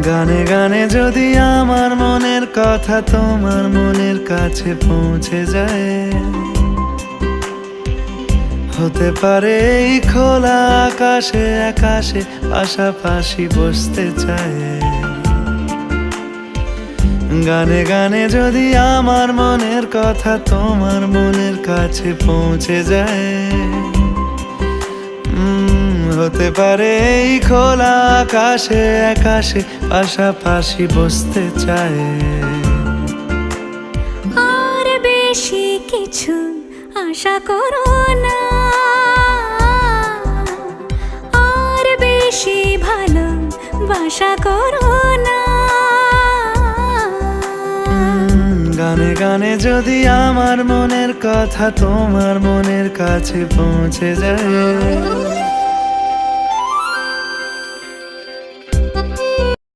গানে গানে যদি আমার মনের কথা তোমার মনের কাছে পৌঁছে যায়, হতে পারে এই খোলা আকাশে আকাশে পাশাপাশি বসতে চায়। গানে গানে যদি আমার মনের কথা তোমার মনের কাছে পৌঁছে যায়, হতে পারে এই খোলা আকাশে আকাশে পাশাপাশি বসতে চায়। আর বেশি কিছু আশা করো না, আর বেশি ভালোবাসা করো না। গানে গানে যদি আমার মনের কথা তোমার মনের কাছে পৌঁছে যায়,